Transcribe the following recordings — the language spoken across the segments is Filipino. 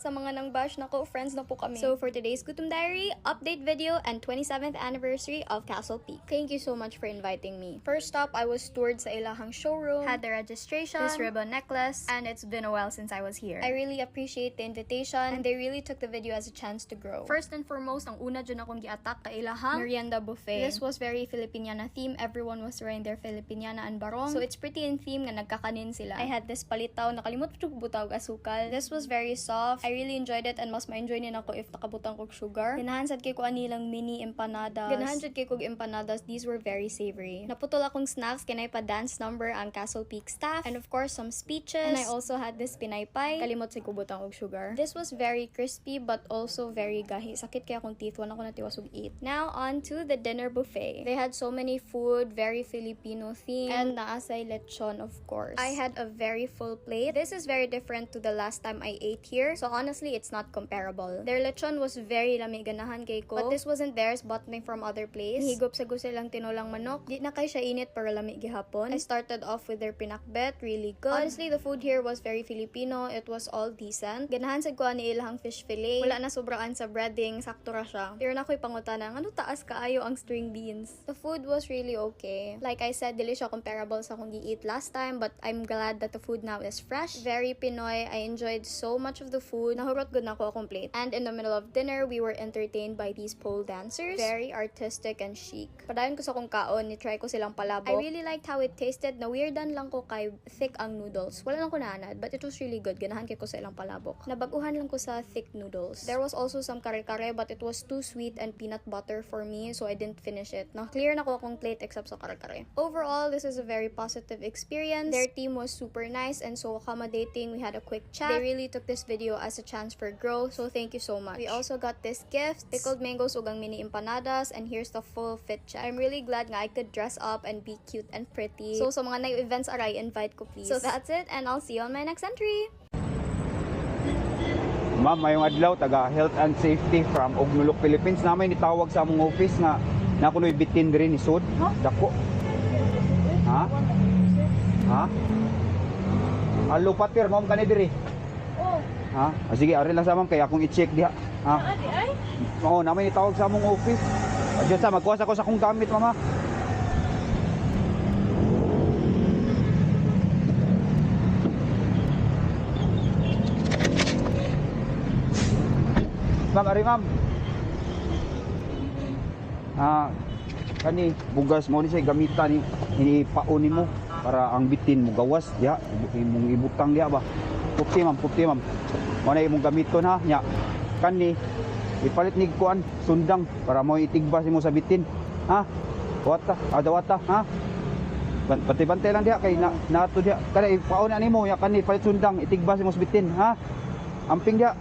Sa mga nang bash nako, friends na po kami. So for today's Gutom Diary, update video and 27th anniversary of Castle Peak. Thank you so much for inviting me. First up, I was toured sa ilahang showroom, had the registration, this ribbon necklace, and it's been a while since I was here. I really appreciate the invitation and they really took the video as a chance to grow. First and foremost, ang una dyan akong gi-attack ka ilahang merienda buffet. This was very Filipiniana theme. Everyone was wearing their Filipiniana and barong. So it's pretty in theme nga nagkakanin sila. I had this palitaw, nakalimot ko butaw asukal. This was very soft. I really enjoyed it and mas ma-enjoy din ako if nakabutang kog sugar. Ganahan sad kay ko anilang mini empanadas. Ganahan sad kay kog empanadas. These were very savory. Naputol akong snacks kinay pa dance number ang Castle Peak staff and of course some speeches. And I also had this pinaypay. Kalimot sa kubutang og sugar. This was very crispy but also very gahi. Sakit kaya akong teeth. Wala ko na tiwas og eat. Now on to the dinner buffet. They had so many food, very Filipino theme, and naasay lechon of course. I had a very full plate. This is very different to the last time I ate here. So honestly, it's not comparable. Their lechon was very lami ganahan kay ko. But this wasn't theirs, bought me from other place. Higop sa silang tinolang manok. Di na kay siya init pero lami gihapon. I started off with their pinakbet, really good. Honestly, the food here was very Filipino. It was all decent. Ganahan sa ko ni ilahang fish fillet. Wala na sobraan sa breading, sakto ra siya. Pero na ko'y pangutana, ano taas kaayo ang string beans? The food was really okay. Like I said, dili siya comparable sa kung gi-eat last time, but I'm glad that the food now is fresh. Very Pinoy. I enjoyed so much of the food. Nahurot good na ko akong plate. And in the middle of dinner, we were entertained by these pole dancers. Very artistic and chic. Padayon ko sa kong kaon, ni-try ko silang palabok. I really liked how it tasted. Na-weirdan lang ko kay thick ang noodles. Wala lang ko naanad, but it was really good. Ganahan kay ko sa ilang palabok. Nabaguhan lang ko sa thick noodles. There was also some kare-kare, but it was too sweet and peanut butter for me, so I didn't finish it. Na-clear na ko akong plate except sa kare-kare. Overall, this is a very positive experience. Their team was super nice and so accommodating. We had a quick chat. They really took this video as a chance for growth, so thank you so much. We also got this gift, pickled mangoes ugang mini empanadas, and here's the full fit check. I'm really glad nga I could dress up and be cute and pretty. So sa mga night events aray, invite ko please. So that's it, and I'll see you on my next entry. Ma'am, mayong adlaw, taga Health and Safety from Ognulok, Philippines. Namay nitawag sa among office nga nakunoy bitin diri ni Sud. Dako. Ha? Ha? Alo patir, ma'am kani diri. Oh. Ha? Sige, ari lang sa ma'am kay akong i-check diha. Ha? Adi ay? Oo, namay nitawag sa among office. Adyo sa magkuha ko sa akong gamit, mama. Ma'am, ari ma'am. Kani bugas mo ni say gamitan ni inipaon nimo para ang bitin mo gawas ya, imong ibutang diha ba. Puti ma'am, puti ma'am. Mo na imong gamiton ha, nya. Kani ipalit ni kuan sundang para mo itigbas mo sa bitin. Ha? Wata, adawata, ha? Bantay-bantay lang diha kay nato diha. Kani ipaon na nimo ya kani palit sundang itigbas mo sa bitin, ha? Amping diha.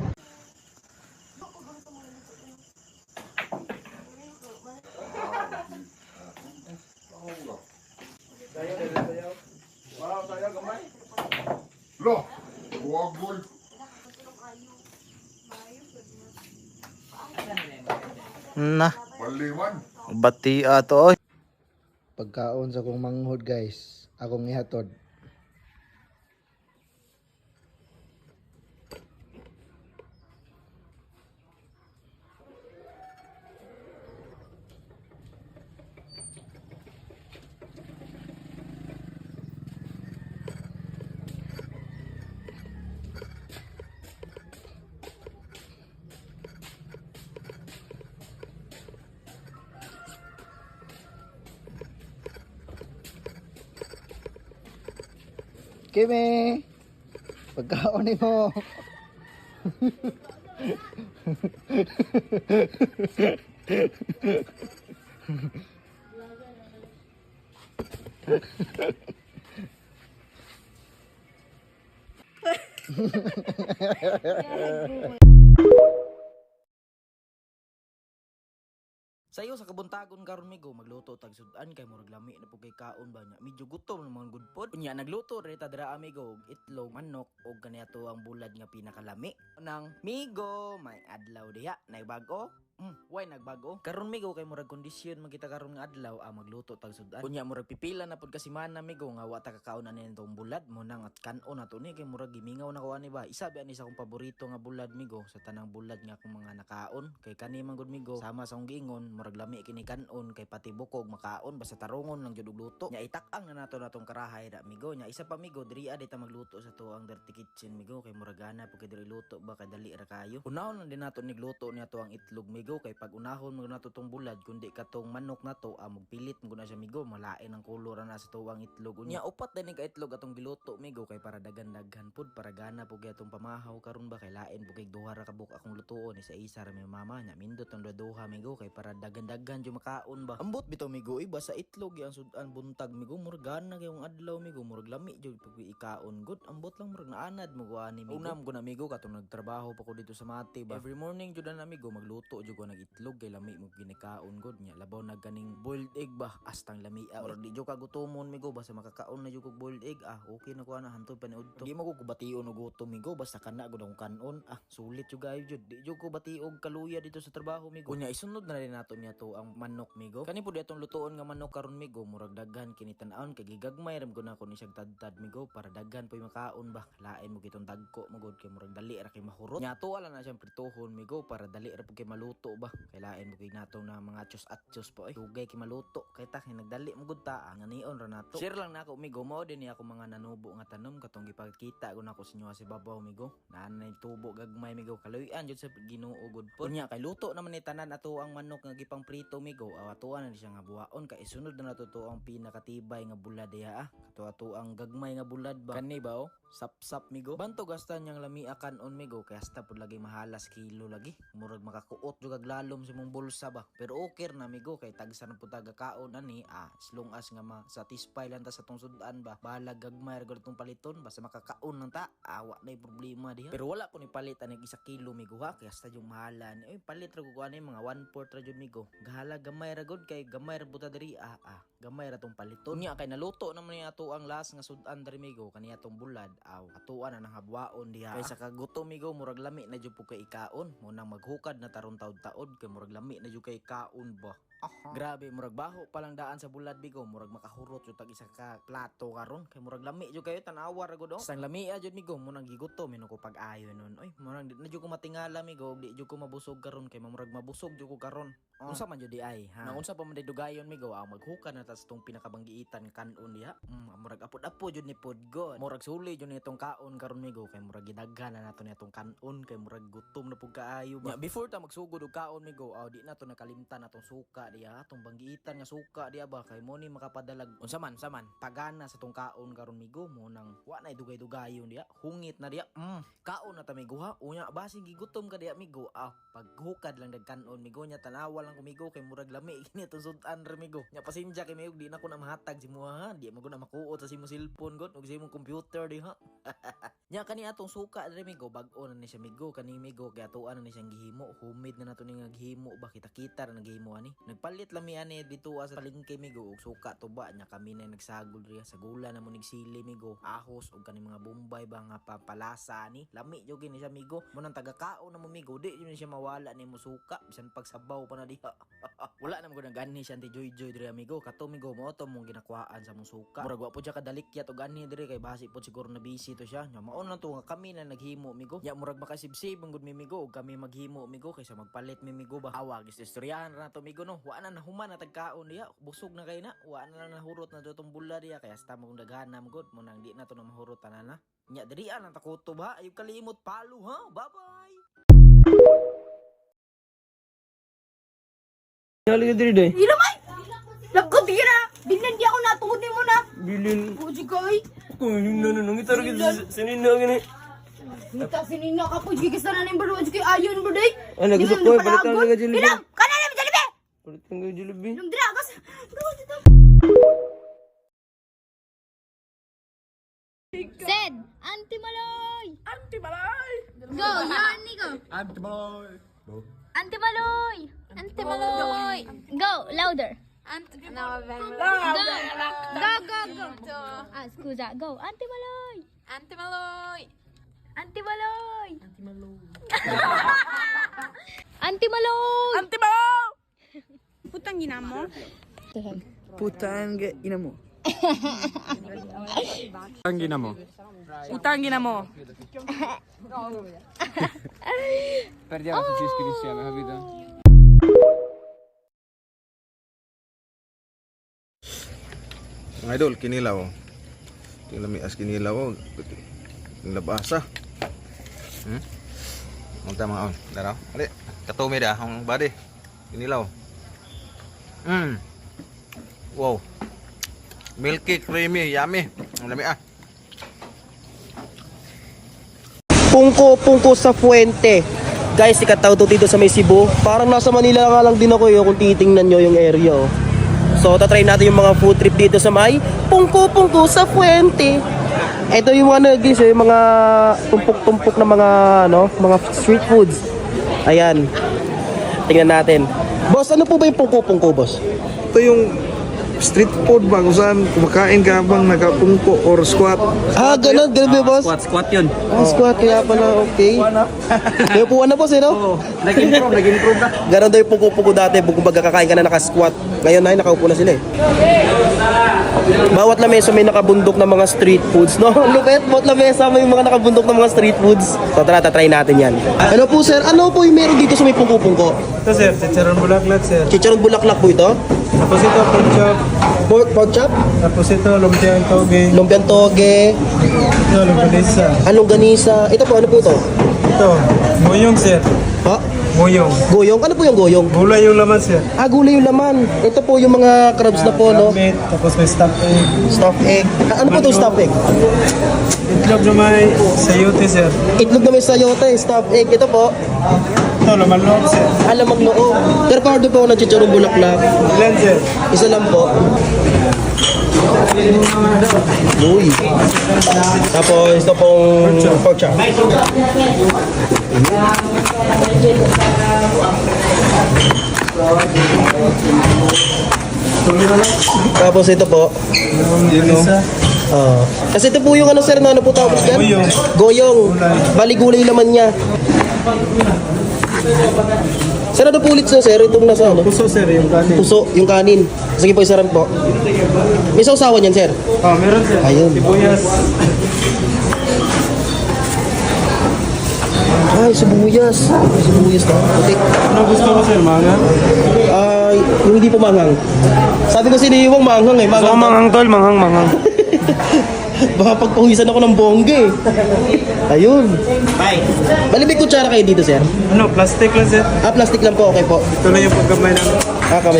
Loh, wagol. Na, Baliman. bati ato oy. Pagkaon sa kong manghod guys, akong ihatod. Kimi! Pagkaon ni mo! Sayo sa kabuntagon karon migo magluto tag sudan kay murag lami na pugay kaon ba nya. Medyo gutom ng mga good food. Unya nagluto reta dira amigo og itlog, manok og kaniadto ang bulad nga pinakalami. Nang migo may adlaw diha, nay bag-o. Why nagbago? Karon migo kay murag kondisyon magkita karon nga adlaw magluto tag sudan. Kunya murag pipila na pud kasi mana migo nga wa ta kakaon ani tong bulad mo nang at kanon nato ni kay murag gimingaw na ko ani ba. Isa ba ani sa akong paborito nga bulad migo sa tanang bulad nga akong mga nakaon kay kani man gud migo sama sa akong giingon murag lami kini kanon kay pati bukog makaon basta tarungon lang jud og luto. Nya itak-ang na nato natong karahay da migo. Nya isa pa migo diri adi ta magluto sa tuang dirty kitchen migo kay murag ana pud kay diri luto ba kay dali ra kayo. Unahon lang din nato nigluto niya tuang itlog migo kay pag unahon mo na tutong bulad kundi katong manok na to magpilit mo na siya migo malain ang kulor na sa tuwang itlog unya upat din ka itlog atong giluto migo kay para dagan-daghan pud para gana pud atong pamahaw karon ba kay lain pud kay duha ra ka buk akong lutuon isa ra mi mama nya mindot ang duha migo kay para dagan-daghan jo makaon ba ambot bitaw migo iba sa itlog yang sudan buntag migo murag gana kay yung adlaw migo murag lami jo pag ikaon good ambot lang murag naanad mo ani migo unam ko na migo katong nagtrabaho pa ko dito sa Mati ba every morning jud na migo magluto jud ko nag-itlog kay lami mo ginikaon god nya labaw na ganing boiled egg ba astang lamia or di jo ka gutomon migo basta makakaon na jo kog boiled egg okay na ko na hantod pa ni udto di mo ko bation og gutom migo basta kana gud akong kanon sulit jo gayo jud di jo ko batiog kaluya dito sa trabaho migo nya isunod na rin nato niya to ang manok migo kani pud atong lutoon nga manok karon migo murag daghan kini tan-aon kay gigagmay ram gud nako ni siyang tad-tad migo para daghan poy makaon ba lain mo kitong dagko magod kay murag dali ra kay mahurot nya to ala na siyang pritohon migo para dali ra pud kay maluto ba kay lain mo kay nato na mga atsos po dugay kay maluto kay ta nagdali mo gud ta nga nion ra nato share lang nako migo mao din ni ako mga nanubo nga tanom katong gipakita ko nako sa inyo si babaw migo nanay tubo gagmay migo kaluyan jud sa Ginoo gud po nya kay luto naman ni tanan ato ang manok nga gipang prito migo atuan na siya nga buhaon kay isunod na nato to ang pinakatibay nga bulad diha ato ang gagmay nga bulad ba kani ba sap-sap migo banto gastan yang lamia kanon migo kay hasta pud lagi mahalas kilo lagi murag makakuot jud kag lalom sa mong bulsa ba pero okay na migo kay tagsa na pud tagakaon ani as long as nga ma-satisfy lang ta sa tong sudan ba bahala gagmay ra gud tong paliton basta makakaon lang ta awa na problema diha pero wala ko ni palit ani 1 kilo migo ha kay hasta yung mahalan palit ra ko ani mga 1/4 ra jud migo gahala gamay ra gud kay gamay ra buta diri gamay ra tong paliton nya kay naluto naman ni ato ang last nga sudan diri migo kaniya tong bulad atuan na nanghabwaon diha kay sa kagutom migo murag lami na jud po kay ikaon mo nang maghukad na taron taod-taod kay murag lami na jud kay kaon ba grabe murag baho pa lang daan sa bulad migo murag makahurot jud tag isa ka plato karon kay murag lami jud kayo tanawa ra gud sang lami jud migo mo nang gigutom ko pag-ayo nun murag na jud ko matingala migo di jud ko mabusog karon kay murag mabusog jud ko karon unsa man jud di ay ha unsa pa man dugayon migo maghukad na tas tong pinakabanggiitan kanon diha murag apod-apod jud ni pod god murag suli jud nitong kaon karon migo kay murag gidaghan na nato nitong kanon kay murag gutom na pud kaayo ba before ta magsugod og kaon migo di nato nakalimtan atong suka diha atong banggiitan nga suka diha ba kay mo ni makapadalag unsa man pagana sa tong kaon karon migo mo nang wa na dugay-dugayon diha hungit na diha kaon na ta migo ha unya basig gigutom ka diha migo paghukad lang dagkanon migo nya tanawa lang ko migo kay murag lami kini to sudan ra migo nya pasensya kay migo di na ko na mahatag si mo ha di mo na makuot sa simo cellphone god ug sa imong computer diha nya kani atong suka diri migo bag-o na ni siya migo kani migo kay atuan na ni siyang gihimo homemade na nato ni nga gihimo ba kita-kita ra nagihimo ani nagpalit lami ani dito sa palengke migo og suka tuba nya kami na nagsagol riya sa gula na mo nigsili migo ahos og kani mga bombay ba nga papalasa ni lami jud gini siya migo mo nang tagakaon na mo migo di jud ni siya mawala ni mo suka bisan pagsabaw pa na diha wala na mo gud gani siya anti joy diri amigo kato migo mo to mong ginakuhaan sa mong suka murag wa pud siya kadalikyat og ani diri kay basi pud siguro na busy to siya nya mao na to nga kami na naghimo migo nya murag makasibsib ang gud mi migo og kami maghimo migo kaysa magpalit mi migo ba awag istoryahan ra to migo no wa na nahuman na tagkaon diha busog na kay na wa na lang nahurot na tong bula diha kay hasta mo daghana mo gud mo nang di na to na mahurot tanan na nya diri ang takutob ha ayo kalimot palo ha bye bye. Nali ka diri day. Ila may! Lagkot gira! Binan di ako natungod ni mo na! Bilin. Uji kay! Kung yung nanong itaro ka sa nina gani. Nita sinina ka po, gigis na nanin bro, uji kay ayon bro day! Ano gusto ko, palitan ka Jollibee. Ilam! Kanan namin Jollibee! Palitan ka Jollibee. Ilam dira, kas! Bro, dito! Said, Auntie Maloy! Auntie Malay! Go, yarn ni go! Auntie Maloy. Auntie Maloy! Auntie Maloy! Go, louder! Go! Scusa, go! Auntie Maloy! Auntie Maloy! Auntie Maloy! Auntie Malone! Auntie Malone! Putang ina mo. Putang ina mo. Ang gina mo. Putang ina mo. Perdiamo tutti gli iscritti insieme, capito? Mga idol, kinilaw. Tingnan mi as kinilaw. Labasa. Munta mga on. Daraw. Ali. Katumi dah ang body. Kinilaw. Wow. Milky, creamy, yummy. Ang lami ah. Pungko sa Fuente. Guys, ikataw to dito sa may Cebu. Parang nasa Manila nga lang din ako kung titingnan nyo yung area. So, tatry natin yung mga food trip dito sa may Pungko sa Fuente. Ito yung mga guys, yung mga tumpok-tumpok na mga street foods. Ayan. Tingnan natin. Boss, ano po ba yung pungko, boss? Ito yung street food ba kung saan kumakain ka habang nakapungko or squat. Ganun ba, boss? Squat yun. Squat, kaya pala, okay. Kaya po na, boss, no? Nag-improve na. Ganon daw yung pungko dati, kumbaga kakain ka na naka-squat. Ngayon na, nakaupo na sila eh. Bawat lamesa may nakabundok na mga street foods, no? Lupet, bawat lamesa may mga nakabundok na mga street foods. So tara, tatry natin yan. Ano po, sir? Ano po yung meron dito sa may pungko-pungko? Ito sir, chicharon bulaklak sir. Chicharon bulaklak po ito? Tapos ito pork chop. Pork chop? Tapos ito lumpiang toge. Lumpiang toge. Ito longganisa. Longganisa. Ito po, ano po ito? Ito, goyong sir. Ha? Goyong. Goyong? Ano po yung goyong? Gulay yung laman sir. Gulay yung laman. Ito po yung mga crabs na po, no? Meat, tapos may stuffed egg. Stuffed egg. Ano po itong stuffed egg? Itlog na may sayote sir. Itlog na may sayote, stuffed egg. Ito po. Ito, laman loob sir. Alamang loob. Pero pa-order po ako ng chicharong bulaklak. Ilan sir? Isa lang po. Uy. Tapos ito pong pork chop. Tapos ito po. Kasi ito po yung ano sir, ano po tawag dyan? Goyong. Goyong. Bali gulay naman niya. Sir, ano po ulit sir? Itong nasa ano? Puso sir, yung kanin. Puso, yung kanin. Sige po, isaran po. May sausawan yan, sir? Meron sir. Ayun. Sibuyas. Ay, sibuyas. Sibuyas na. Okay. Ano gusto mo sir, mangang? Yung hindi po manghang. Sabi ko siniwang manghang eh. So, manghang tol, manghang. Baka pagpawisan ako ng bongga eh. Ayun. Bali may kutsara kayo dito, sir? Ano, plastic lang sir. Plastic lang po. Okay po. Ito na yung pagkamay namin.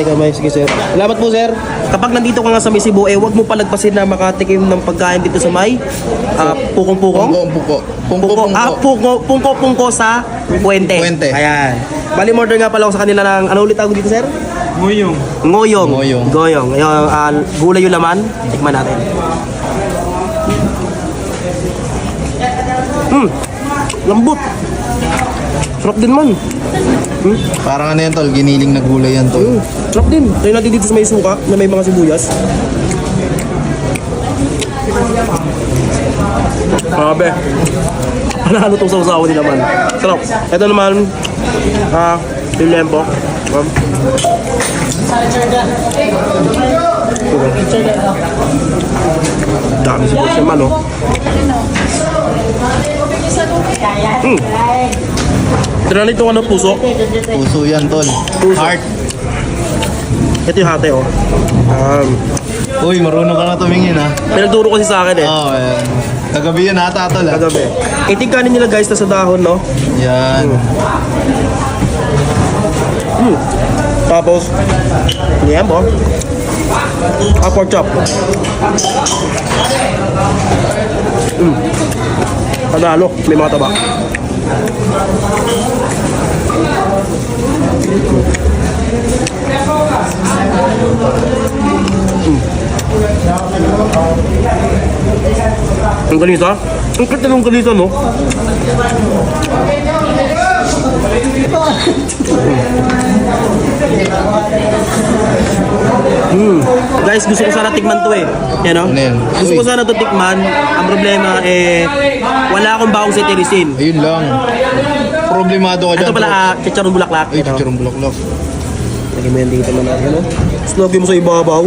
Kamay. Sige, sir. Salamat po, sir. Kapag nandito ka nga sa may Cebu, huwag mo palagpasin na makatikim ng pagkain dito sa may pungkong-pungkong? Pungko sa Puente. Ayan. Bali, order nga pala ako sa kanila ng, ano ulit tawag dito, sir? Goyong. Goyong. Gulay yung laman. Tikman natin. Lambot. Sarap din man. Parang ano yan tol, giniling na gulay yan tol. Sarap din. Tayo natin dito sa may suka na may mga sibuyas. Grabe. Ano itong sausawa nila man. Sarap. Ito naman, yung lempo. Dami sibuyas naman, oh. Ito na itong ano, puso. Puso yan tol. Heart. Ito yung hate, oh. Uy, marunong ka na tumingin ha. Pinagturo kasi sa akin eh. Ayan. Kagabi yan ata tol ha. Kagabi. Iting kanin nila guys na sa dahon, no? Yan. Tapos, yan po. Pork chop. Panalo, may mga taba. Ang ganito? Ang kata ng ganito, no? Guys, gusto ko sana tikman to eh. Yan o? Gusto ko sana to tikman. Ang problema eh, wala akong baong cetirizine. Ayun lang. problemado ka dyan. Ito pala, chicharon bulaklak. Ay, chicharong bulaklak. Lagyan mo yan dito naman natin, ano? Tapos lagyan mo sa ibabaw.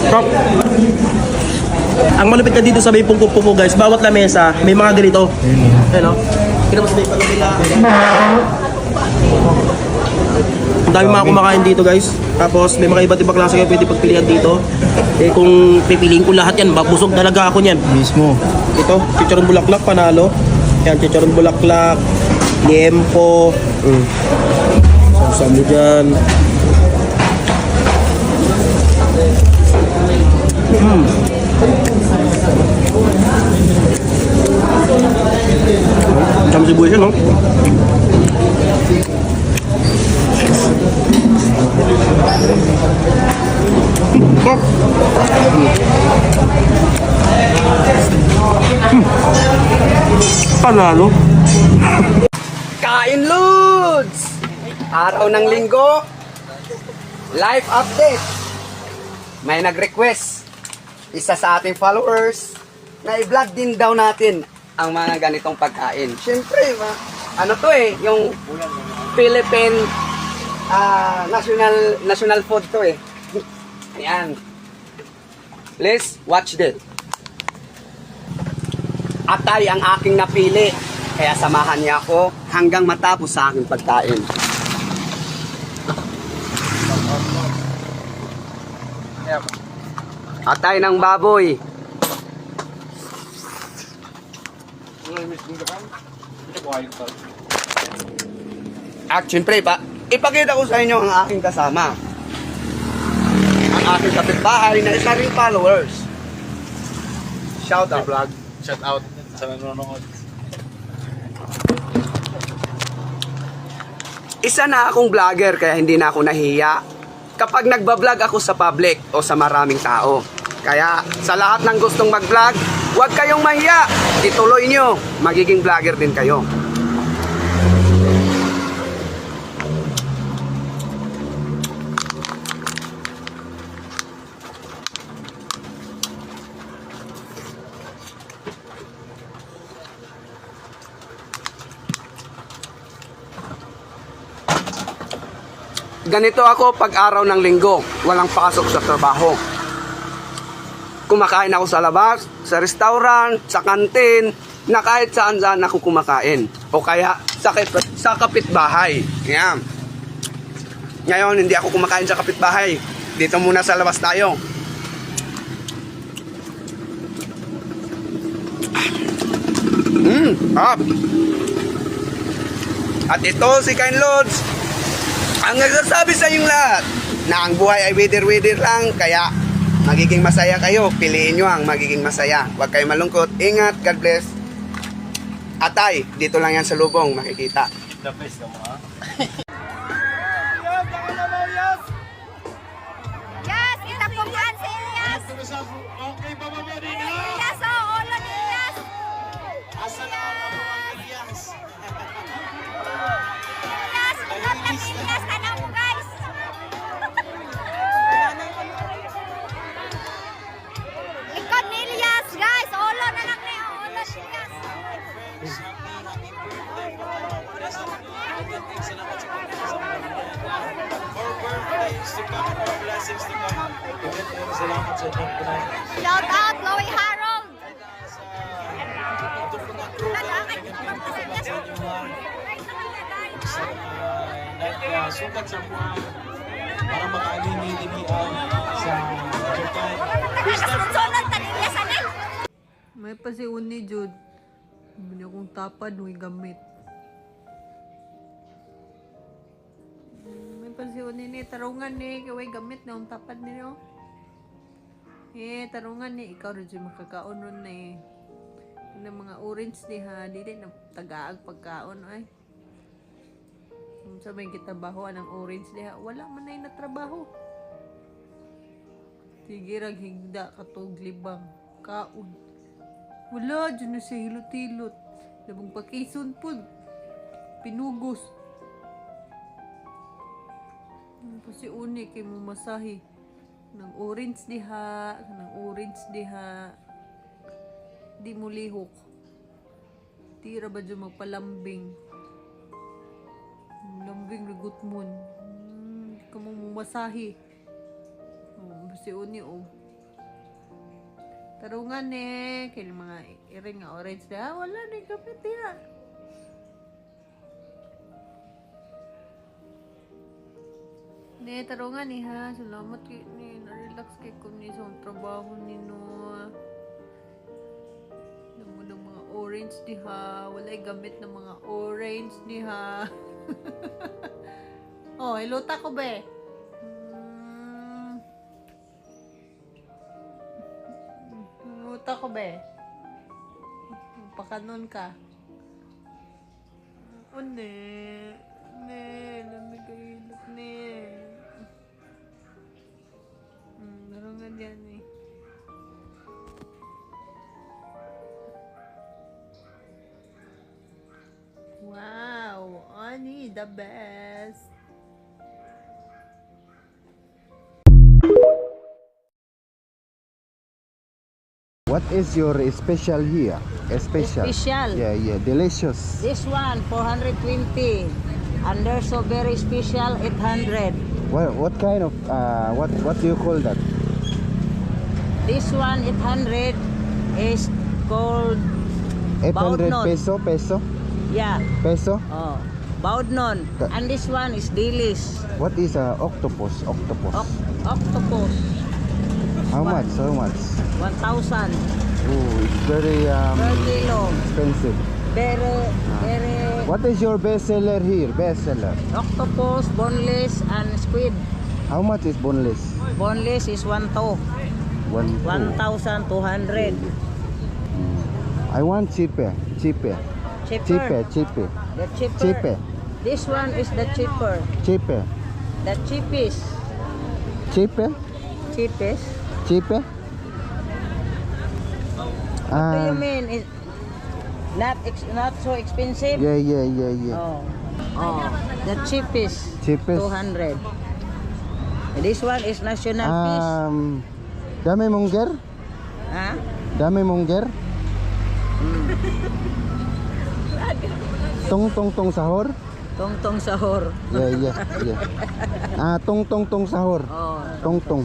Stop. Ang malupit na dito sa may pungko-pungko guys, bawat lamesa may mga ganito. Ayan o. Kinabas na yung pala nila. Ang dami mga kumakain dito guys. Tapos may mga iba't ibang klase kayo pwede pagpilihan dito. Eh kung pipiliin ko lahat yan, busog talaga ako niyan. Mismo. Ito, chicharon bulaklak, panalo. Yan, chicharon bulaklak, liempo. Samsam mo dyan. Sama sibuyas yan, no? Panalo. Kain Lods! Araw ng linggo, live update. May nag-request, isa sa ating followers, na i-vlog din daw natin ang mga ganitong pagkain. Siyempre, ano to yung Philippine national food to Ayan. Please watch this. Atay ang aking napili. Kaya samahan niya ako hanggang matapos sa aking pagkain. Atay ng baboy. At syempre, ipakita ko sa inyo ang aking kasama. Ang aking kapitbahay na isa ring followers. Shout out. Vlog. Shout out sa nanonood. Isa na akong vlogger kaya hindi na ako nahiya kapag nagbablog ako sa public o sa maraming tao. Kaya sa lahat ng gustong mag-vlog, huwag kayong mahiya. Ituloy nyo, magiging vlogger din kayo. Ganito ako pag araw ng linggo, walang pasok sa trabaho. Kumakain ako sa labas, sa restaurant, sa kantin, na kahit saan-saan ako kumakain. O kaya sa kapitbahay. Yan. Ngayon, hindi ako kumakain sa kapitbahay. Dito muna sa labas tayo. Hop. At ito si Kain Lods. Ang nagsasabi sa inyong lahat na ang buhay ay wither-wither lang, kaya magiging masaya kayo. Piliin nyo ang magiging masaya. Huwag kayo malungkot. Ingat. God bless. Atay, dito lang yan sa lubong. Makikita. The best naman, ha? Yes, kita pupuan si Elias. Okay, baba mo din, ha? Elias, ulo ni Elias. Asa na ang mga Elias? Elias, ulo ni Elias. Ano mo, guys? Likod ni Elias, guys. Ulo na lang niya. Ulo ni Elias. Shout out, Chloe Harold. Sukat sa mga para makaalinig-inian sa Japan. May pasiun ni Jude. Hindi akong tapad, may gamit. May pasiun ni tarungan ni, kaway gamit na ang tapad niyo. Tarungan ni, ikaw rin siya makakaon ron na Yung mga orange ni ha, di na tagaag pagkaon ay. Sa may kitabaho ng orange diha, wala man na yung natrabaho. Sige rag higda katog libang kaon. Wala dyan na siya hilot-hilot. Labang pakison po. Pinugos. Kasi uni kay mo masahi. Nang orange diha. Nang orange diha. Di mo lihok. Tira ba dyan magpalambing. Lambing lagot mo. Di ka mo masahi. Kasi uni tarungan kay mga iring nga orange na wala na yung kapit tira. Tarungan ha, salamat kay ni na-relax kay ko ni sa trabaho ni no. Ng mga orange diha, wala gamit ng mga orange diha. Oh, ilota ko be. Luta ko be. Pakanon ka. O ne. Lamig kayo ilot ne. Narungan yan eh. Wow, Ani, the best. What is your special here? Special. Yeah, delicious. This one 420 and there's so very special 800. What kind of what do you call that? This one 800 is called 800 Baudnon. peso? Yeah. Peso? Oh, Baudnon. And this one is delish. What is octopus? Octopus. How much? 1,000 Oh, it's very per kilo. expensive. Very What is your best seller here? Best seller. octopus, boneless and squid. How much is boneless? Boneless is 1,200. 1,200. I want cheaper. Cheaper. Cheaper. The cheaper. Cheaper. This one is the cheaper. Cheaper. The cheapest. Cheaper? Cheapest. Cheaper? What do you mean? It's not so expensive? Yeah. Oh, the cheapest. Cheapest. 200. This one is national fish. Dami mongger? Huh? Dami mongger? Tong sahur? Tong sahur. Yeah. Tong sahur. Oh, Tong.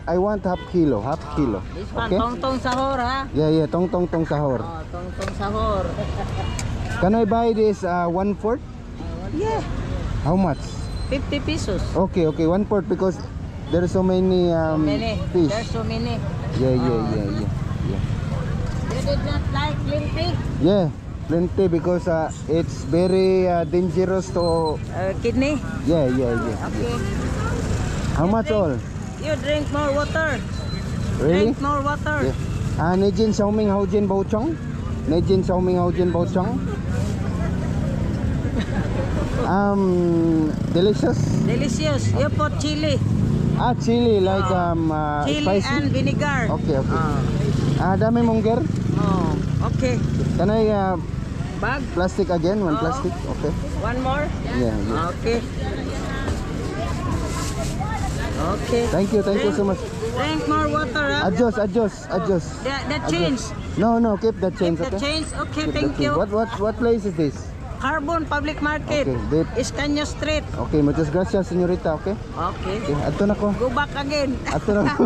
I want half kilo. This one, Okay? tong sahur, ha? Yeah, tong sahur. Oh, tong sahur. Can I buy this 1/4? Yeah, How much? 50 pesos. Okay, 1/4 because there are so many Many. fish. There's so many. Yeah. You did not like plenty? Yeah, plenty because it's very dangerous to. Kidney? Yeah. Okay. How much all? You drink more water. Really? Drink more water. Yeah. Nejin Xiaoming Haojin Baochong? Nejin Xiaoming Haojin Baochong? Delicious? Delicious. You put chili. Chili like Chili spicy? and vinegar. Okay. Dami mongger? Oh, okay. Can I Bag? plastic again? One Oo. plastic? Okay. One more? Yeah. Okay. Okay. Thank you so much. Drink more water, huh? Adjust. The change. No, keep that change, The okay? change. Okay, Keep thank that change. you. What place is this? Carbon Public Market. Okay, Iscaño Street. Okay, muchas gracias, señorita, okay? Okay. Okay, adto na ko. Go back again. Adto na ko.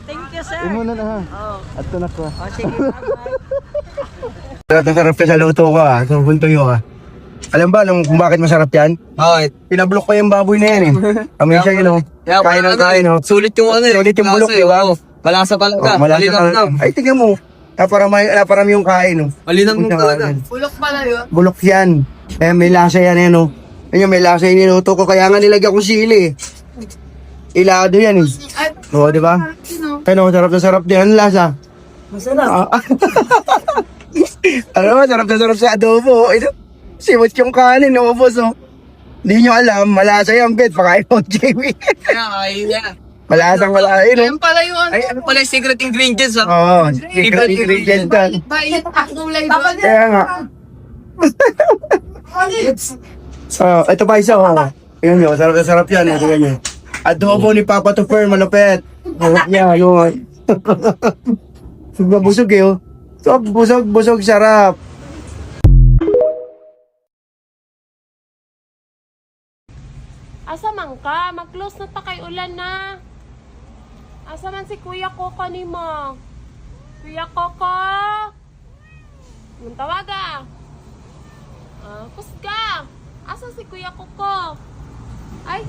Thank you, sir. Imo na ha. Oh. Adto na ko. Oh, sige, bye-bye. Sarap ka sa luto ko sarap yung tuyo Alam ba kung bakit masarap yan? Bakit? Pinablok ko yung baboy na yan Kami siya kain ng kain Sulit yung Sulit yung bulok, di ba? Malasa talaga. Ay, tingnan mo. Naparami yung kain Malinam mo talaga. Bulok pala yun. Bulok yan. May lasa yan Ayun, may lasa yung niluto ko. Kaya nga nilagyan ko sili Ilado yan Oo, di ba? Sarap na sarap din. Ano lasa? Masarap. Alam mo, sarap na sarap sa adobo. Ito, simot yung kanin, ubos, oh. Hindi nyo alam, malasa yung bet, pakain mo, Jamie. Malasang malasa, yun, oh. pala yung ano pala yung secret ingredients, ha? Oo, secret ingredient yan. Bait akong live. Kaya nga. So, ito pa isa, oh. Yun yun, sarap na sarap yan, ito ganyan. Adobo ni Papa Tupper, malupit. Harap niya, yun. Busog eh, oh. So, busog, sarap. Asa man ka? Mag-close na ta kay ulan na. Asa man si Kuya Coco ni mo? Kuya Coco? Mong tawaga. Kusga. Asa si Kuya Coco? Ay,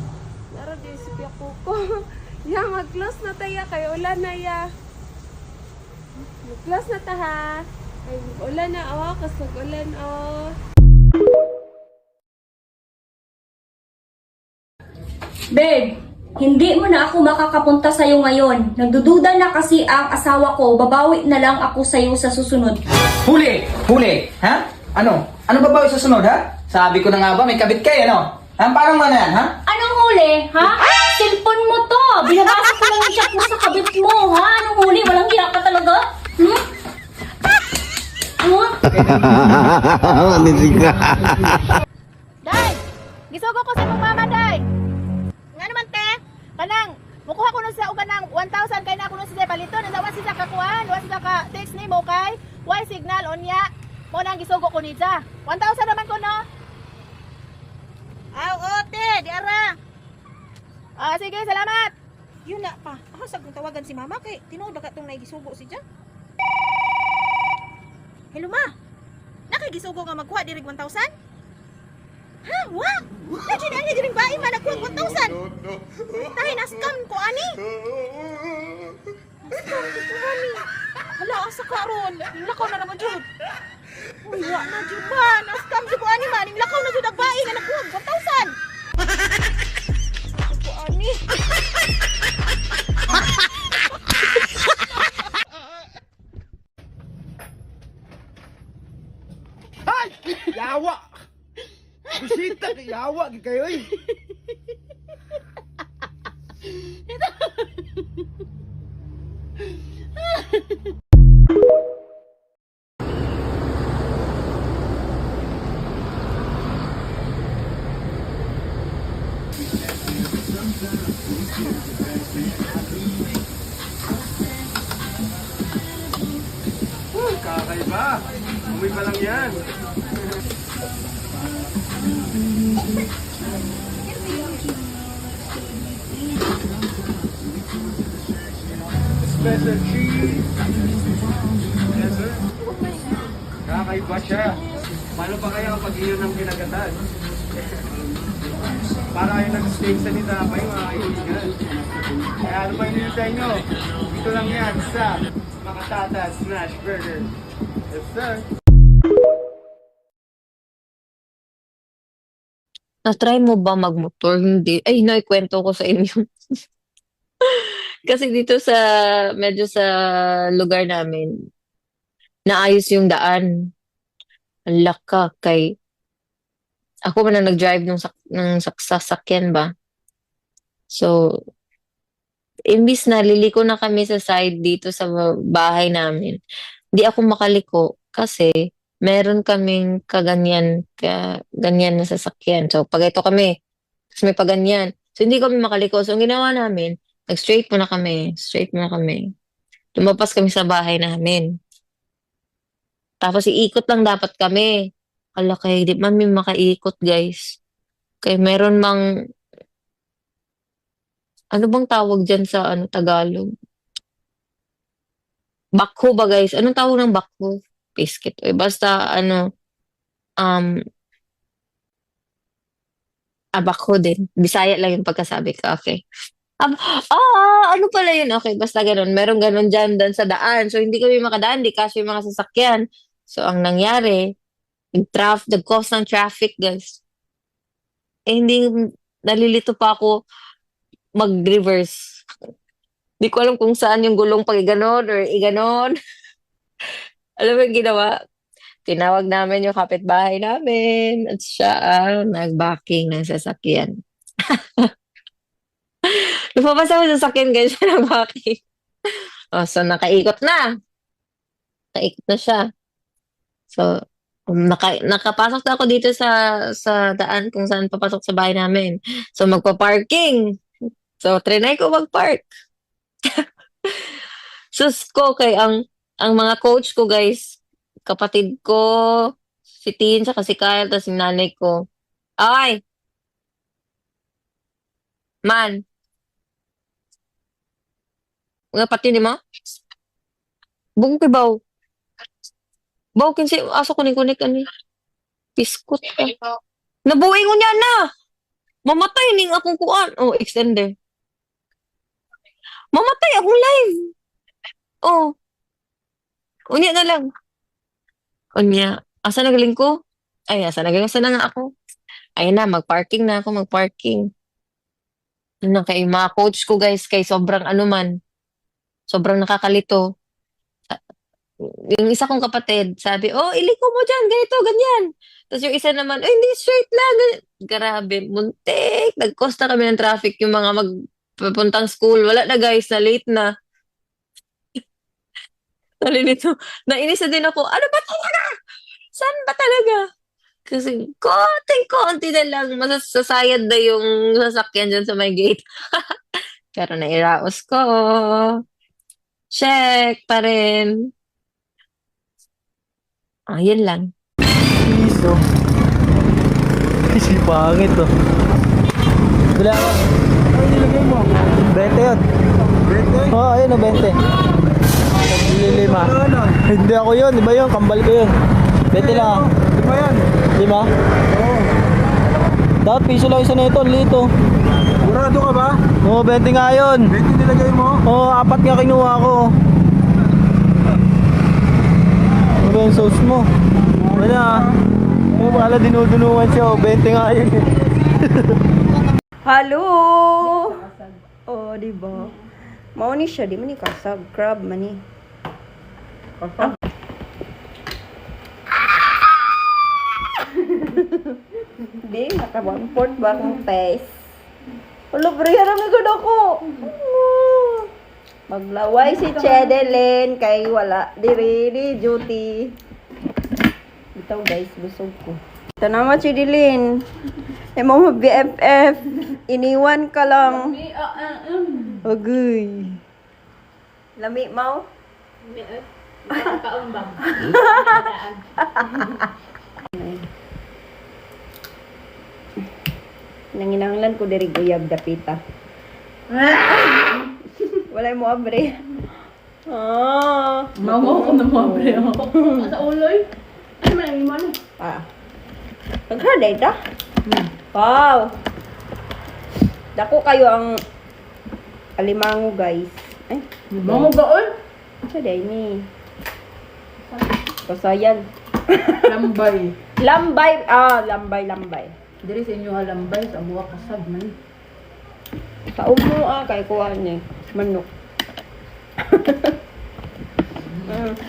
nara di si Kuya Coco. Ya, mag-close na tayo kay ulan na ya. Mag-close na ta ha. Ay, ulan na oh, kasag ulan oh. Babe, hindi mo na ako makakapunta sa'yo ngayon. Nagdududa na kasi ang asawa ko. Babawi na lang ako sa'yo sa susunod. Huli! Ha? Ano? Ano babawi sa sunod, ha? Sabi ko na nga ba, may kabit kayo, ano? Parang man yan, ha? Anong huli, ha? Cellphone mo to. Binabasa ko lang yung chat mo sa kabit mo, ha? Anong huli? Walang hiya ka talaga? Day! Gisugo ko sa mong mama, Day! Nga naman, te! Kanang, mukuha ko nun sa ugan ng 1,000 kay na ako nun siya palito. Nasawa siya kakuhan, nasawa siya ka text ni mo kay Y signal on ya. Mo nang gisugo ko ni siya. 1,000 naman ko, no? Aw, ote! Di ara! Sige, salamat! Yun na pa. Ako sa kong tawagan si mama kay tinuod ka itong naigisugo si siya. Hello, ma! Nakagisugo nga magkuha dirig 1,000? Ha? Wa? Lagi na niya diring bae man nagkuha 1,000. Tayo na scam ko ani. Scam ko ani. Hala asa karon. Lakaw na naman jud. Uy, wa na jud ba? Na scam jud ko ani man. Lakaw na jud ang bae nga nagkuha 1,000. Ko ani. Yawa! Bisita, yawa, kayo eh. Kakaiba. Umoy pa lang yan. Special cheese. Yes, sir. Kakaiba siya. Paano pa kaya kapag iyon ang kinagatan? Para kayo nag-steak sa nitapay, mga kaibigan. Kaya ano pa hinihintay nyo? Dito lang yan sa Makatata Smash Burger. Yes, sir. Na-try mo ba magmotor? Hindi. Ay, naikwento ko sa inyo. Kasi dito sa, medyo sa lugar namin, naayos yung daan. Ang laka kay, ako man na nag-drive ng sasakyan ba? So, imbis na liliko na kami sa side dito sa bahay namin, di ako makaliko kasi meron kaming ganyan na sasakyan. So, pag ito kami, tapos may paganyan. So, hindi kami makaliko. So, ang ginawa namin, nag-straight muna kami. Lumapas kami sa bahay namin. Tapos, iikot lang dapat kami. Ala kay, di man may makaikot, guys. Kaya meron mang, ano bang tawag dyan sa Tagalog? Bakho ba, guys? Anong tawag ng bakho? Biscuit. Basta, bakho din. Bisaya lang yung pagkasabi ko. Okay. Ano pala yun? Okay, basta ganun. Meron ganun dyan sa daan. So, hindi kami makadaan. Di kasi yung mga sasakyan. So, ang nangyari, nag-cause ng traffic, guys. Hindi, nalilito pa ako mag-reverse. Di ko alam kung saan yung gulong pag iganon or iganon. Alam mo yung ginawa? Tinawag namin yung kapitbahay namin at siya ang nag-backing ng sasakyan. Lumabas ako sa sasakyan guys, siya nag-backing. Oh, so nakaikot na. Nakaikot na siya. So, nakapasok na ako dito sa daan kung saan papasok sa bahay namin. So, magpa-parking. So, trinay ko mag-park. Sus ko, kay ang mga coach ko guys, kapatid ko, si Tin, saka si Kyle, tapos si nanay ko. Ay! Man! Mga pati mo? Bugong kay Baw. Baw, kinsi, aso kunik-kunik, ani. Piskot ka. Nabuhay ko niya na! Mamatay ning akong kuan. Oh, extender. Mamatay akong live. Oh. Unya na lang. Unya. Asa nagaling ko? Ay, asa nagaling na nga ako. Ayun na, mag-parking na ako, mag-parking. Yun na, kay mga coach ko guys, kay sobrang ano man. Sobrang nakakalito. Yung isa kong kapatid, sabi, oh, iliko mo dyan, ganito, ganyan. Tapos yung isa naman, oh, hindi, straight lang. Grabe, muntik. Nag-costa kami ng traffic yung mga magpapuntang school. Wala na guys, na late na. Nalinito. Nainis na din ako, ano ba talaga? Saan ba talaga? Kasi konti na lang, masasayad na yung sasakyan dyan sa may gate. Pero nairaos ko. Check pa rin. Ah, yun lang. Piso. Kasi pangit to. Wala ka. Ano nilagay mo? 20 yun. 20? Oo, ayun o, 20. Lima. Hindi ako yun, iba yun, kambal ko yun. 20 lang ah. Lima yan. Lima? Oo. Dapat piso lang isa na ito, lito. Sigurado ka ba? Oo, 20 nga yun. 20 nilagay mo? Oo, 4 nga kinuha ko. Ano ba yung sauce mo? Wala ah. Oo, baka dinudunungan siya, 20 nga yun. Hello! Oh, diba? Mauni siya, di man ni kasag. Crab man ni. Di, naka-1/4 ba akong face? Wala, breharam na gud ako. Maglaway si Chedelyn kay wala diri duty. Ito guys, busog ko. Ito naman Chedelyn. Emo mo BFF. Iniwan ka lang. Agoy. Lami mau? Kaon ba? Nanginanglan ko diri guyab dapita. Wala mo abre. Ah, Mamo ko na mo abre. Sa uloy. Ano man ang imon? ah. Naghaday ta? Wow. Dako kayo ang alimango guys. Ay, Mamo gaon? sa day ni. Kasayan. Lambay. Lambay, lambay. Diri sa inyo halambay sa buwa kasag man. Sa umo kay kuha niya. Manok.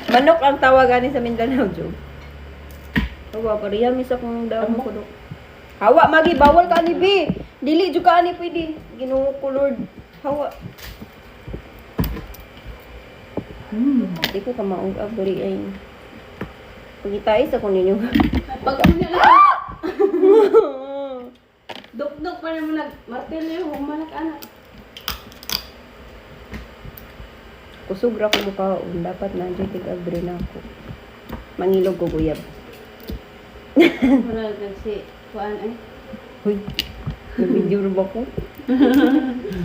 Manok ang tawagan ni sa Mindanao, Jog. Hawa, pariya misa kung damo ko dok. Hawa, magi, bawal ka ni B. Dili, jud ka ni pwede. Ginoo ko, Lord. Hawa. Di ko ka maugab, bari ay. Pagitay sa ko ninyo. Pag Dok-dok pa naman nag-martilyo, humanak anak. Kusog ra ko mukhaon. Dapat na dyan tig-abre na ako. Mangilog ko, guyab. Wala kasi, kuan ay. Uy, nag-video ba ko?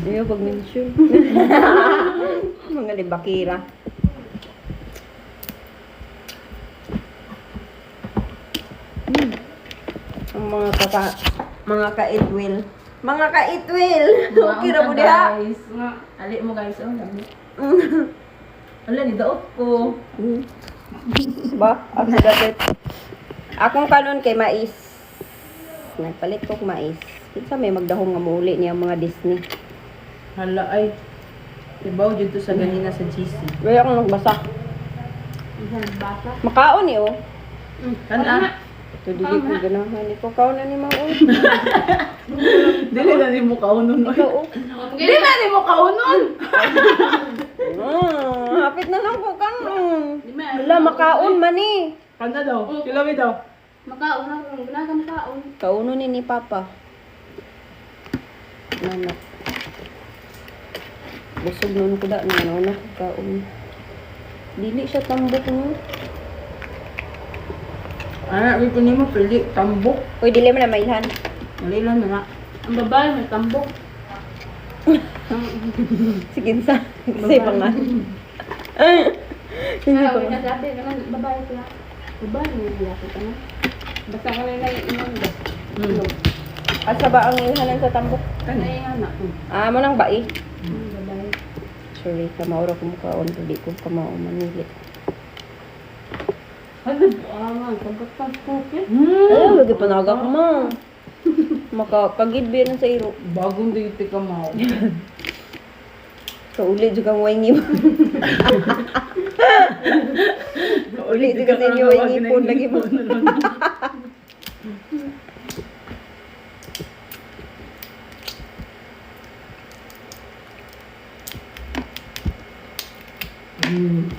Ayaw pag-mention. Mga libakira. Ang mga ka-itwil. Mga ka-itwil! Okay ra mo diha? Ali mo guys, oh. Ala, ni daot ko. Ba? Ako sa dapat. Akong kanon kay mais. Nagpalit ko mais. Kinsa may magdahong nga muuli niya mga Disney. Hala ay. Ibaw dito sa ganina sa GC. Kaya akong nagbasa. Makaon ni oh. Kana. Ito dili ko ganahan. Ikaw kaon na ni Mao. Dili na ni mo kaunon. Ikaw oh. Dili na ni mo kaunon. Hapit na lang ko kan. Wala makaon man ni. Kanda daw. Kilami daw. Makaon na kung ginagam kaon. Kauno ni Papa. Nana. Busog nun ko da na kaon. Dili siya tambok no. Ana, ito ni mo pili tambok. Uy, dili mo na mailhan. Malilan na. Ang babae may tambok. Sige sa. Say pa nga. Sige pa nga. Dati naman babae ko. Babae may bilaki ka na. Basta ka na inom ba? Asa ba ang ilhanan sa tambok? Ay, anak. Mo nang bai. Babae. Sorry, kamaura ko mukaon. Hindi ko kamao manili. Ano ba? Tambok pa spoken. Ay, lagi panaga ko ma. Makakagid ba sa iro? Bagong dito ka mo. Kaulit juga mo ang ngipon. Kaulit juga sa inyo ang ngipon lagi mo.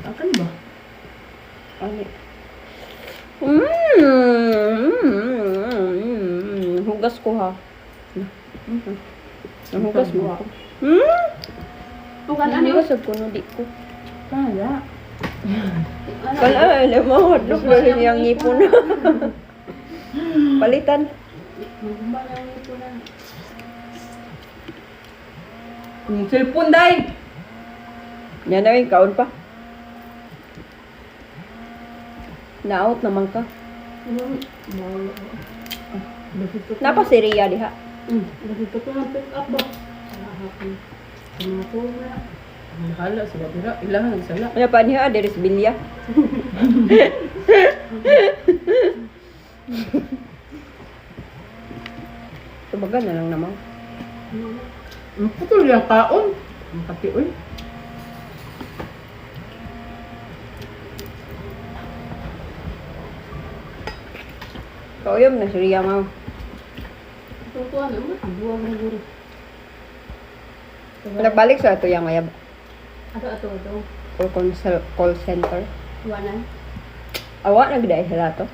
Akan ba? Ano? Hugas ko ha. Hugas mo ako. Bukan ano? Hugas ko no di ko. Kaya. Kala alam mo, hadlok na rin yung ngipon. Palitan. Yung cellphone day. Yan na rin, kaon pa. Na-out naman ka. Napa si Rhea diha? Dito ko ng pick up ba? Hala, sila dira. Ilangan ang sala. Ano pa niya? There is Bilya. Tubagan na lang naman. Putol yung kaon. Ang katiuy. Kauyom na si Rhea mo. Tutuan naman. Buwang na guro. Nagbalik sa ito yung ayab. Ato. Or call center. Iwanan. Awa na gida sila to.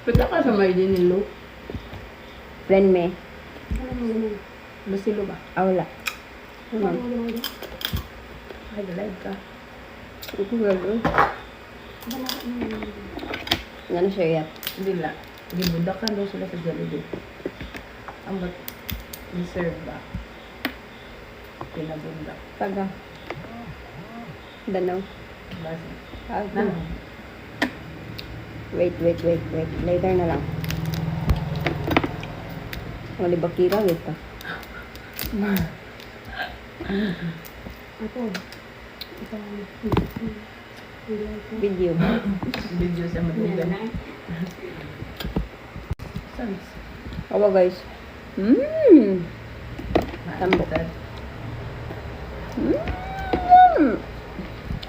Pita ka sa may dinilo. Friend me. Basilo ba? Wala. Ay, dalag ka. Ito gagawin. Ano siya yan? Hindi la. Gibundakan daw sila sa Jollibee. Ang ba't reserve ba? Pinabundak. Taga. Danaw. Basta. Ano? Wait. Later na lang. Wali ba kira? Wait ka. Ako. Video. Video sa madugan. Sans. Awa guys. Tambok.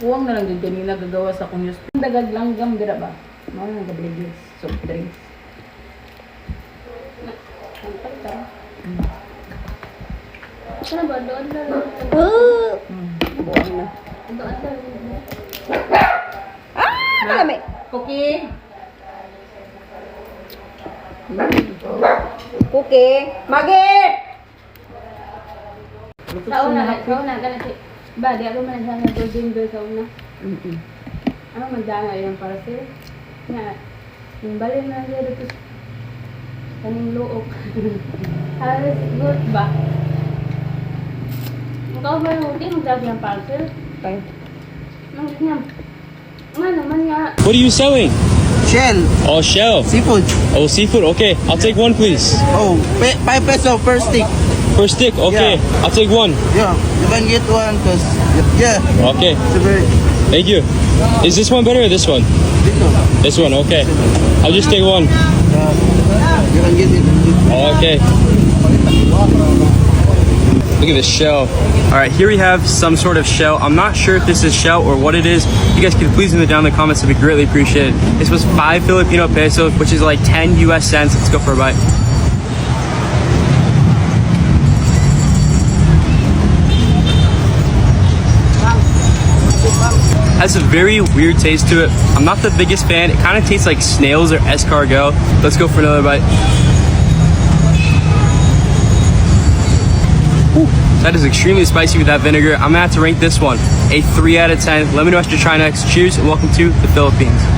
Huwag na lang din kanina gagawa sa akong news. Dagag langgam dira ba? Mga nagabligis. Soft drinks. Ano ba? Doon na. Buwan na. Malami. Cookie. Cookie. Magi! Sauna, ganito. Ba, di ako man sana golden girl sauna. Ano man dana yung para sa'yo? Na, yung balin na siya dito kaning luok. Halos good ba? Ikaw ba yung hindi magdagi ng parcel? Okay. Ano man nga. What are you selling? Shell. Oh, shell. Seafood. Oh, seafood. Okay, I'll take one, please. Oh, 5 peso per stick. Per stick. Okay, Yeah. I'll take one. Yeah, you can get one because yeah. Okay, It's a very thank you. Is this one better or this one? This one. Okay, I'll just take one. you can get it. Oh, okay. Look at this shell. All right, here we have some sort of shell. I'm not sure if this is shell or what it is. You guys can please leave it down in the comments. It'd be greatly appreciated. This was 5 Filipino pesos, which is like 10 US cents. Let's go for a bite. Has a very weird taste to it. I'm not the biggest fan. It kind of tastes like snails or escargot. Let's go for another bite. Whew. That is extremely spicy with that vinegar. I'm gonna have to rank this one a 3 out of 10. Let me know what you try next. Cheers and welcome to the Philippines.